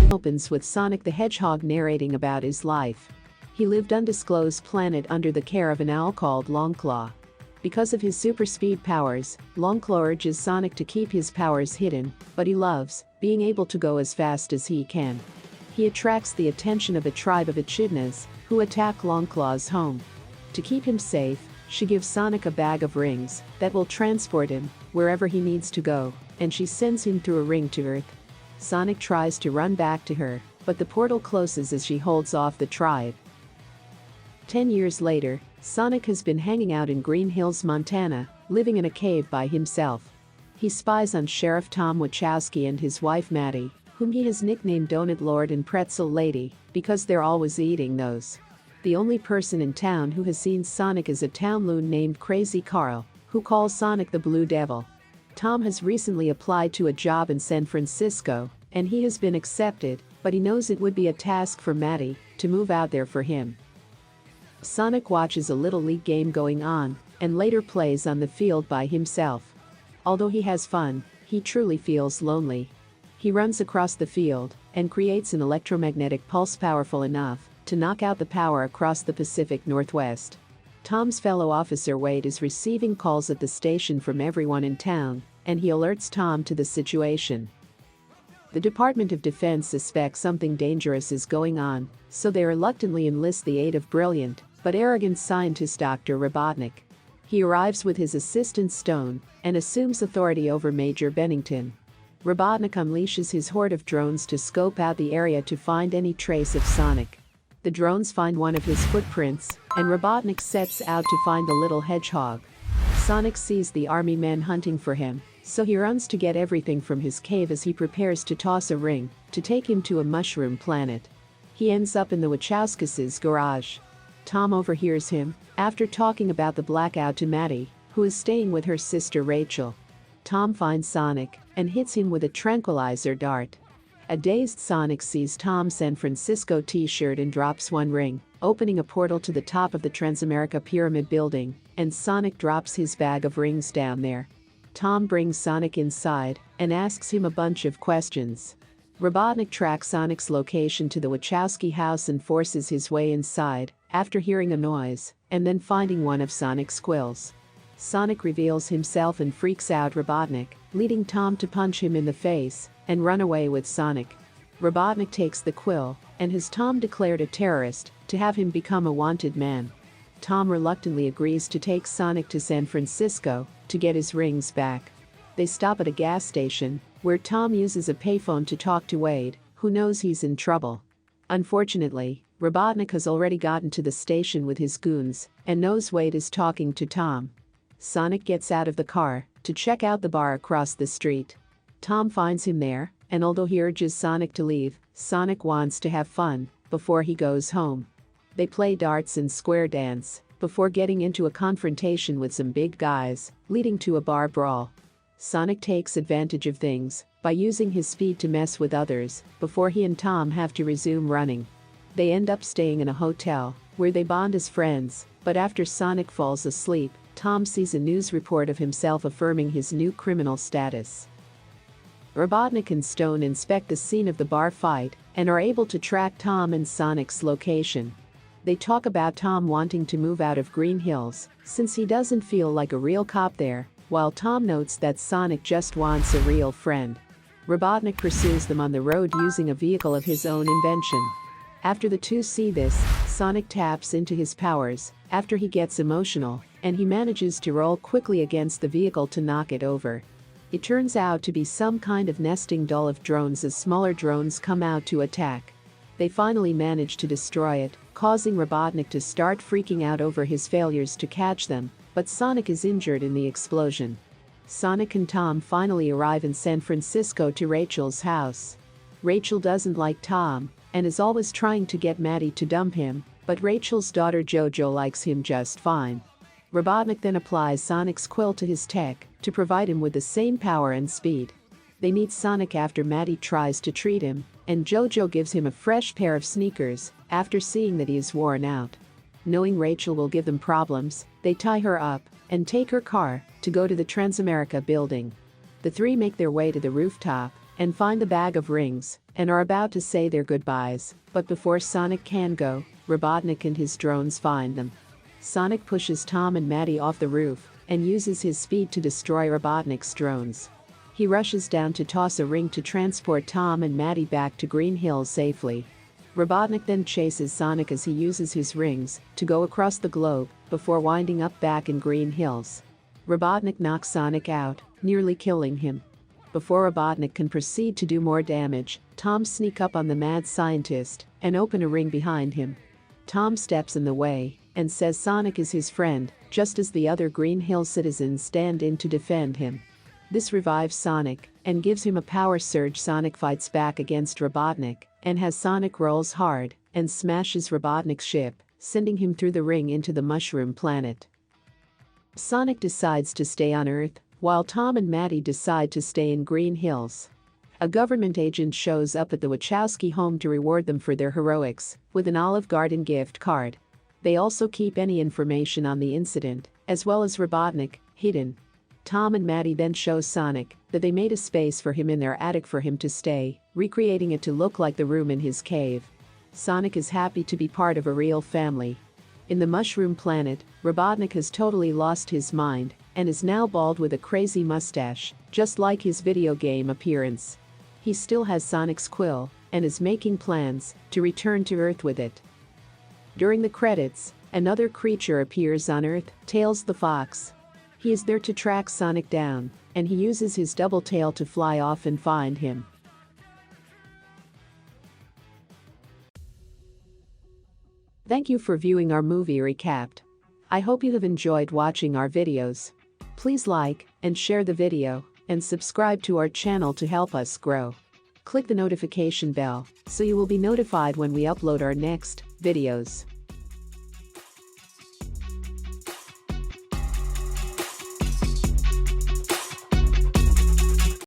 Opens with Sonic the Hedgehog narrating about his life. He lived undisclosed planet under the care of an owl called Longclaw. Because of his super speed powers, Longclaw urges Sonic to keep his powers hidden, but he loves being able to go as fast as he can. He attracts the attention of a tribe of echidnas, who attack Longclaw's home. To keep him safe, she gives Sonic a bag of rings that will transport him wherever he needs to go, and she sends him through a ring to Earth. Sonic tries to run back to her, but the portal closes as she holds off the tribe. 10 years later, Sonic has been hanging out in Green Hills, Montana, living in a cave by himself. He spies on Sheriff Tom Wachowski and his wife Maddie, whom he has nicknamed Donut Lord and Pretzel Lady, because they're always eating those. The only person in town who has seen Sonic is a town loon named Crazy Carl, who calls Sonic the Blue Devil. Tom has recently applied to a job in San Francisco, and he has been accepted, but he knows it would be a task for Maddie to move out there for him. Sonic watches a little league game going on, and later plays on the field by himself. Although he has fun, he truly feels lonely. He runs across the field and creates an electromagnetic pulse powerful enough to knock out the power across the Pacific Northwest. Tom's fellow officer Wade is receiving calls at the station from everyone in town, and he alerts Tom to the situation. The Department of Defense suspects something dangerous is going on, so they reluctantly enlist the aid of brilliant but arrogant scientist Dr. Robotnik. He arrives with his assistant Stone and assumes authority over Major Bennington. Robotnik unleashes his horde of drones to scope out the area to find any trace of Sonic. The drones find one of his footprints, and Robotnik sets out to find the little hedgehog. Sonic sees the army men hunting for him, so he runs to get everything from his cave as he prepares to toss a ring to take him to a mushroom planet. He ends up in the Wachowskis' garage. Tom overhears him after talking about the blackout to Maddie, who is staying with her sister Rachel. Tom finds Sonic and hits him with a tranquilizer dart. A dazed Sonic sees Tom's San Francisco t-shirt and drops one ring, opening a portal to the top of the Transamerica Pyramid building, and Sonic drops his bag of rings down there. Tom brings Sonic inside and asks him a bunch of questions. Robotnik tracks Sonic's location to the Wachowski house and forces his way inside after hearing a noise and then finding one of Sonic's quills. Sonic reveals himself and freaks out Robotnik, leading Tom to punch him in the face and run away with Sonic. Robotnik takes the quill and has Tom declared a terrorist to have him become a wanted man. Tom reluctantly agrees to take Sonic to San Francisco to get his rings back. They stop at a gas station, where Tom uses a payphone to talk to Wade, who knows he's in trouble. Unfortunately, Robotnik has already gotten to the station with his goons and knows Wade is talking to Tom. Sonic gets out of the car to check out the bar across the street. Tom finds him there, and although he urges Sonic to leave, Sonic wants to have fun before he goes home. They play darts and square dance before getting into a confrontation with some big guys, leading to a bar brawl. Sonic takes advantage of things by using his speed to mess with others before he and Tom have to resume running. They end up staying in a hotel where they bond as friends, but after Sonic falls asleep, Tom sees a news report of himself affirming his new criminal status. Robotnik and Stone inspect the scene of the bar fight and are able to track Tom and Sonic's location. They talk about Tom wanting to move out of Green Hills since he doesn't feel like a real cop there, while Tom notes that Sonic just wants a real friend. Robotnik pursues them on the road using a vehicle of his own invention. After the two see this, Sonic taps into his powers after he gets emotional, and he manages to roll quickly against the vehicle to knock it over. It turns out to be some kind of nesting doll of drones as smaller drones come out to attack. They finally manage to destroy it, causing Robotnik to start freaking out over his failures to catch them, but Sonic is injured in the explosion. Sonic and Tom finally arrive in San Francisco to Rachel's house. Rachel doesn't like Tom and is always trying to get Maddie to dump him, but Rachel's daughter Jojo likes him just fine. Robotnik then applies Sonic's quill to his tech to provide him with the same power and speed. They meet Sonic after Maddie tries to treat him and Jojo gives him a fresh pair of sneakers after seeing that he is worn out. Knowing Rachel will give them problems, they tie her up and take her car to go to the Transamerica building. The three make their way to the rooftop and find the bag of rings and are about to say their goodbyes, but before Sonic can go, Robotnik and his drones find them. Sonic pushes Tom and Maddie off the roof and uses his speed to destroy Robotnik's drones. He rushes down to toss a ring to transport Tom and Maddie back to Green Hills safely. Robotnik then chases Sonic as he uses his rings to go across the globe before winding up back in Green Hills. Robotnik knocks Sonic out, nearly killing him. Before Robotnik can proceed to do more damage, Tom sneaks up on the mad scientist and opens a ring behind him. Tom steps in the way and says Sonic is his friend, just as the other Green Hill citizens stand in to defend him. This revives Sonic and gives him a power surge. Sonic fights back against Robotnik and has Sonic rolls hard and smashes Robotnik's ship, sending him through the ring into the Mushroom Planet. Sonic decides to stay on Earth, while Tom and Maddie decide to stay in Green Hills. A government agent shows up at the Wachowski home to reward them for their heroics with an Olive Garden gift card. They also keep any information on the incident, as well as Robotnik, hidden. Tom and Maddie then show Sonic that they made a space for him in their attic for him to stay, recreating it to look like the room in his cave. Sonic is happy to be part of a real family. In the Mushroom Planet, Robotnik has totally lost his mind and is now bald with a crazy mustache, just like his video game appearance. He still has Sonic's quill and is making plans to return to Earth with it. During the credits, another creature appears on Earth, Tails the Fox. He is there to track Sonic down, and he uses his double tail to fly off and find him. Thank you for viewing our movie recapped. I hope you have enjoyed watching our videos. Please like and share the video and subscribe to our channel to help us grow. Click the notification bell so you will be notified when we upload our next videos.